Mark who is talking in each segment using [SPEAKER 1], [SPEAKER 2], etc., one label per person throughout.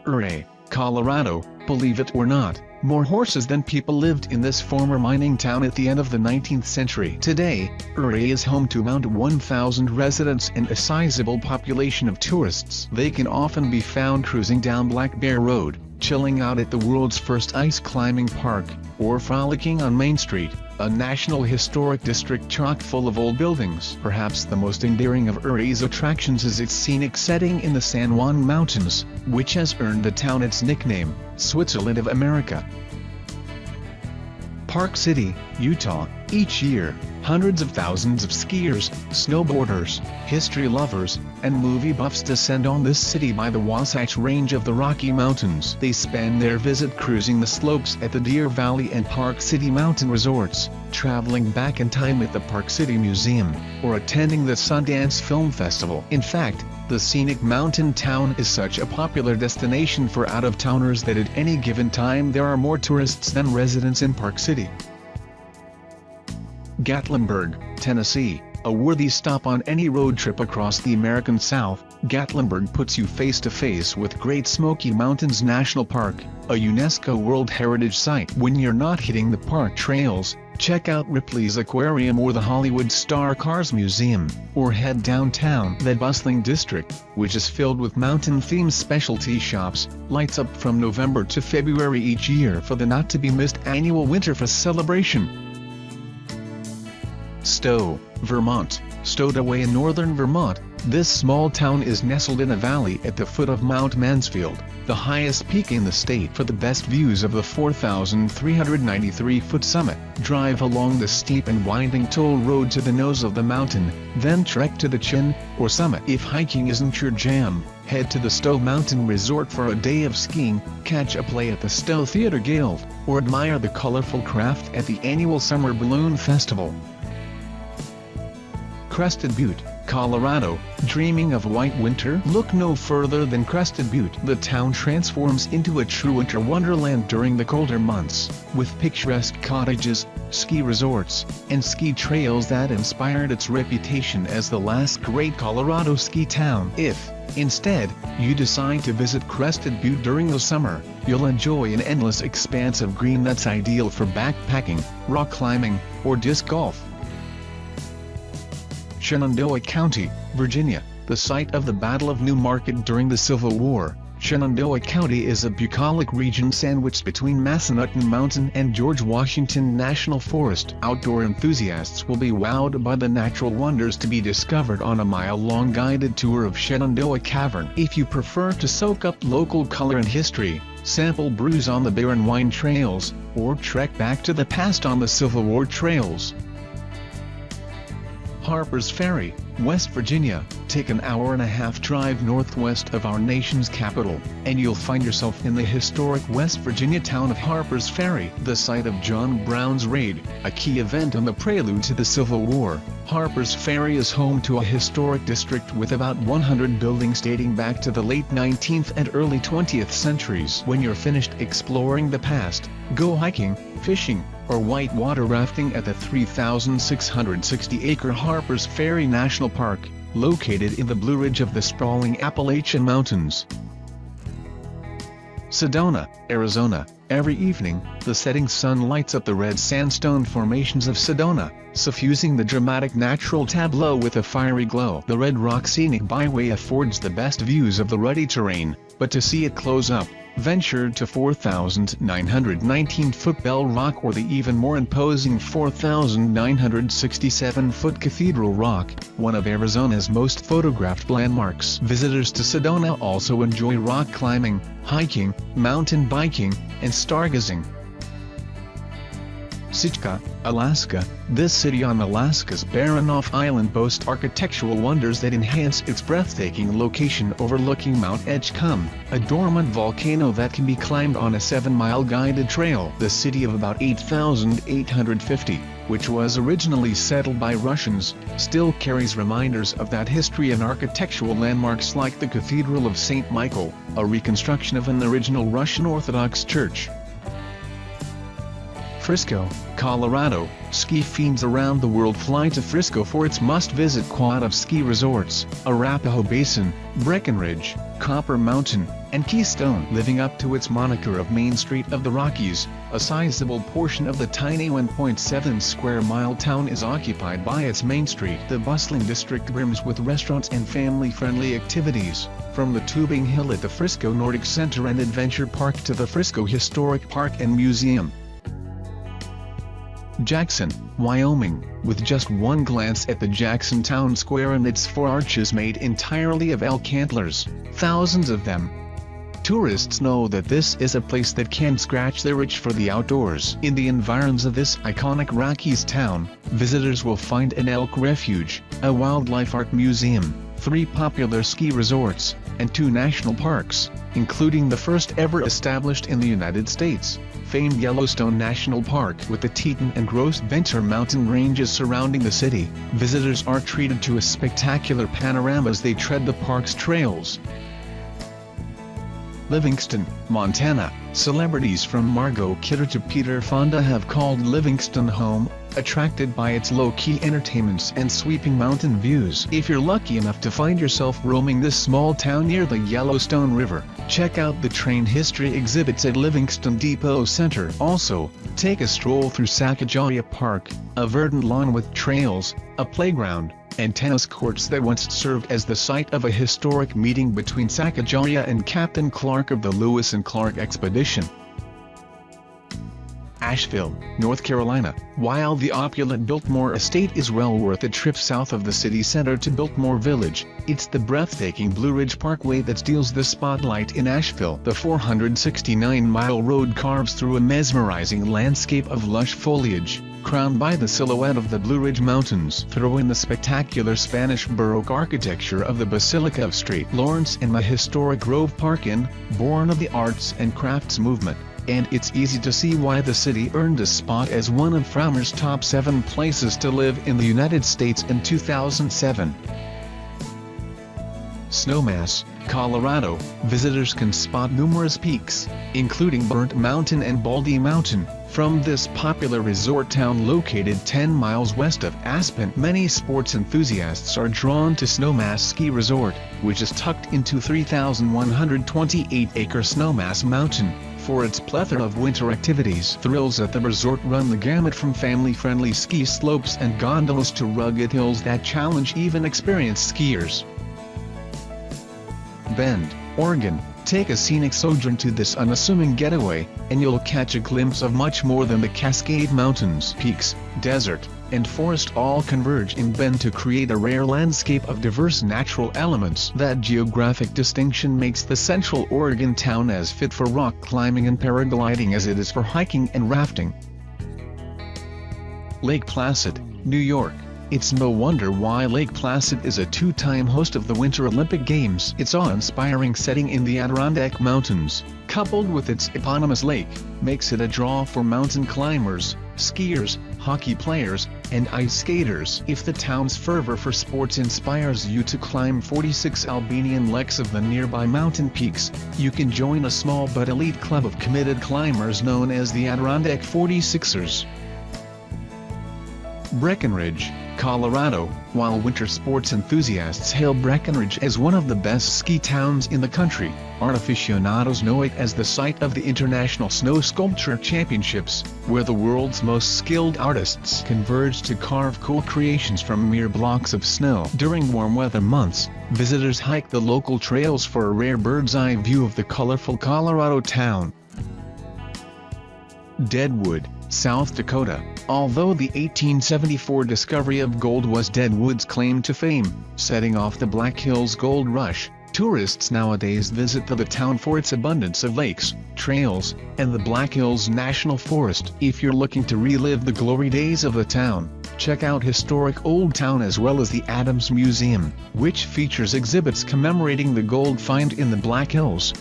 [SPEAKER 1] Ouray, Colorado. Believe it or not, more horses than people lived in this former mining town at the end of the 19th century. Today, Ouray is home to around 1,000 residents and a sizable population of tourists. They can often be found cruising down Black Bear Road, chilling out at the world's first ice climbing park, or frolicking on Main Street, a National Historic District chock full of old buildings. Perhaps the most endearing of Ouray's attractions is its scenic setting in the San Juan Mountains, which has earned the town its nickname, Switzerland of America. Park City, Utah. Each year, hundreds of thousands of skiers, snowboarders, history lovers, and movie buffs descend on this city by the Wasatch Range of the Rocky Mountains. They spend their visit cruising the slopes at the Deer Valley and Park City mountain resorts, traveling back in time at the Park City Museum, or attending the Sundance Film Festival. In fact, the scenic mountain town is such a popular destination for out-of-towners that at any given time there are more tourists than residents in Park City. Gatlinburg, Tennessee. A worthy stop on any road trip across the American South, Gatlinburg puts you face to face with Great Smoky Mountains National Park, a UNESCO World Heritage Site. When you're not hitting the park trails, check out Ripley's Aquarium or the Hollywood Star Cars Museum, or head downtown. That bustling district, which is filled with mountain-themed specialty shops, lights up from November to February each year for the not-to-be-missed annual Winterfest celebration. Stowe, Vermont. Stowed away in northern Vermont, this small town is nestled in a valley at the foot of Mount Mansfield, the highest peak in the state. For the best views of the 4,393-foot summit, drive along the steep and winding toll road to the nose of the mountain, then trek to the chin, or summit. If hiking isn't your jam, head to the Stowe Mountain Resort for a day of skiing, catch a play at the Stowe Theater Guild, or admire the colorful craft at the annual Summer Balloon Festival. Crested, Butte, Colorado. Dreaming of white winter? Look no further than Crested, Butte. The town transforms into a true winter wonderland during the colder months, with picturesque cottages, ski resorts, and ski trails that inspired its reputation as the last great Colorado ski town. If, instead, you decide to visit Crested Butte during the summer, you'll enjoy an endless expanse of green that's ideal for backpacking, rock climbing, or disc golf. Shenandoah County, Virginia. The site of the Battle of New Market during the Civil War, Shenandoah County is a bucolic region sandwiched between Massanutten Mountain and George Washington National Forest. Outdoor enthusiasts will be wowed by the natural wonders to be discovered on a mile-long guided tour of Shenandoah Cavern. If you prefer to soak up local color and history, sample brews on the beer and wine trails, or trek back to the past on the Civil War trails. Harpers Ferry, West Virginia. Take an hour-and-a-half drive northwest of our nation's capital, and you'll find yourself in the historic West Virginia town of Harpers Ferry, the site of John Brown's Raid, a key event on the prelude to the Civil War. Harpers Ferry is home to a historic district with about 100 buildings dating back to the late 19th and early 20th centuries. When you're finished exploring the past, go hiking, fishing, or whitewater rafting at the 3,660-acre Harpers Ferry National Park, located in the Blue Ridge of the sprawling Appalachian Mountains. Sedona, Arizona. Every evening, the setting sun lights up the red sandstone formations of Sedona, suffusing the dramatic natural tableau with a fiery glow. The Red Rock Scenic Byway affords the best views of the ruddy terrain, but to see it close up, venture to 4,919-foot Bell Rock or the even more imposing 4,967-foot Cathedral Rock, one of Arizona's most photographed landmarks. Visitors to Sedona also enjoy rock climbing, hiking, mountain biking, and stargazing. Sitka, Alaska. This city on Alaska's Baranof Island boasts architectural wonders that enhance its breathtaking location overlooking Mount Ketchum, a dormant volcano that can be climbed on a 7-mile guided trail. The city of about 8,850, which was originally settled by Russians, still carries reminders of that history and architectural landmarks like the Cathedral of St. Michael, a reconstruction of an original Russian Orthodox church. Frisco, Colorado. Ski fiends around the world fly to Frisco for its must-visit quad of ski resorts: Arapahoe Basin, Breckenridge, Copper Mountain, and Keystone. Living up to its moniker of Main Street of the Rockies, a sizable portion of the tiny 1.7 square mile town is occupied by its Main Street. The bustling district brims with restaurants and family-friendly activities, from the tubing hill at the Frisco Nordic Center and Adventure Park to the Frisco Historic Park and Museum. Jackson, Wyoming. With just one glance at the Jackson Town Square and its 4 arches made entirely of elk antlers, thousands of them, tourists know that this is a place that can scratch their itch for the outdoors. In the environs of this iconic Rockies town, visitors will find an elk refuge, a wildlife art museum, 3 popular ski resorts, and 2 national parks, including the first ever established in the United States, famed Yellowstone National Park. With the Teton and Gros Ventre mountain ranges surrounding the city, visitors are treated to a spectacular panorama as they tread the park's trails. Livingston, Montana. Celebrities from Margot Kidder to Peter Fonda have called Livingston home, attracted by its low-key entertainments and sweeping mountain views. If you're lucky enough to find yourself roaming this small town near the Yellowstone River, check out the train history exhibits at Livingston Depot Center. Also, take a stroll through Sacagawea Park, a verdant lawn with trails, a playground, and tennis courts that once served as the site of a historic meeting between Sacagawea and Captain Clark of the Lewis and Clark expedition. Asheville, North Carolina. While the opulent Biltmore estate is well worth a trip south of the city center to Biltmore Village, it's the breathtaking Blue Ridge Parkway that steals the spotlight in Asheville. The 469-mile road carves through a mesmerizing landscape of lush foliage, crowned by the silhouette of the Blue Ridge Mountains. Throw in the spectacular Spanish Baroque architecture of the Basilica of St. Lawrence and the historic Grove Park Inn, born of the arts and crafts movement, and it's easy to see why the city earned a spot as one of Framer's top 7 places to live in the United States in 2007. Snowmass, Colorado. Visitors can spot numerous peaks, including Burnt Mountain and Baldy Mountain, from this popular resort town located 10 miles west of Aspen. Many sports enthusiasts are drawn to Snowmass Ski Resort, which is tucked into 3,128-acre Snowmass Mountain, for its plethora of winter activities. Thrills at the resort run the gamut from family-friendly ski slopes and gondolas to rugged hills that challenge even experienced skiers. Bend, Oregon. Take a scenic sojourn to this unassuming getaway, and you'll catch a glimpse of much more than the Cascade Mountains. Peaks, desert, and forest all converge in Bend to create a rare landscape of diverse natural elements. That geographic distinction makes the Central Oregon town as fit for rock climbing and paragliding as it is for hiking and rafting. Lake Placid, New York. It's no wonder why Lake Placid is a 2-time host of the Winter Olympic Games. Its awe-inspiring setting in the Adirondack Mountains, coupled with its eponymous lake, makes it a draw for mountain climbers, skiers, hockey players, and ice skaters. If the town's fervor for sports inspires you to climb 46 Albanian leks of the nearby mountain peaks, you can join a small but elite club of committed climbers known as the Adirondack 46ers. Breckenridge, Colorado. While winter sports enthusiasts hail Breckenridge as one of the best ski towns in the country, art aficionados know it as the site of the International Snow Sculpture Championships, where the world's most skilled artists converge to carve cool creations from mere blocks of snow. During warm weather months, visitors hike the local trails for a rare bird's-eye view of the colorful Colorado town. Deadwood, South Dakota. Although the 1874 discovery of gold was Deadwood's claim to fame, setting off the Black Hills Gold Rush, Tourists nowadays visit the town for its abundance of lakes, trails, and the Black Hills National Forest. If you're looking to relive the glory days of the town, check out historic Old Town as well as the Adams Museum, which features exhibits commemorating the gold find in the Black Hills.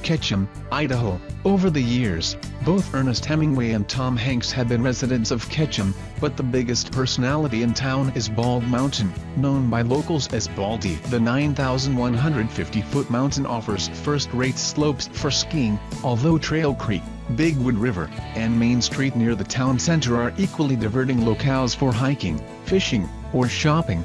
[SPEAKER 1] Ketchum, Idaho. Over the years, both Ernest Hemingway and Tom Hanks have been residents of Ketchum, but the biggest personality in town is Bald Mountain, known by locals as Baldy. The 9,150-foot mountain offers first-rate slopes for skiing, although Trail Creek, Bigwood River, and Main Street near the town center are equally diverting locales for hiking, fishing, or shopping.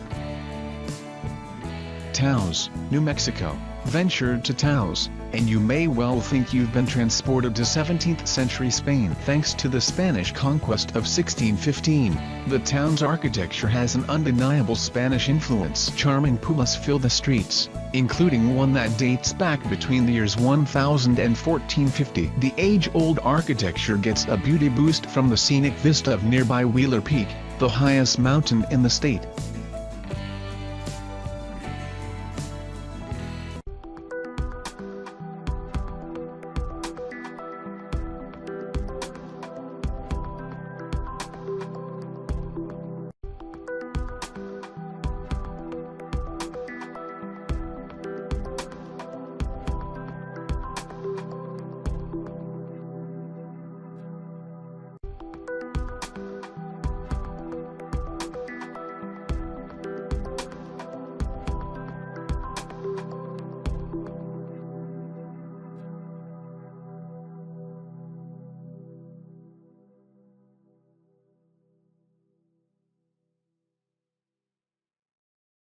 [SPEAKER 1] Taos, New Mexico. Venture to Taos, and you may well think you've been transported to 17th century Spain thanks to the Spanish conquest of 1615. The town's architecture has an undeniable Spanish influence. Charming pulas fill the streets, including one that dates back between the years 1000 and 1450. The age-old architecture gets a beauty boost from the scenic vista of nearby Wheeler Peak, the highest mountain in the state,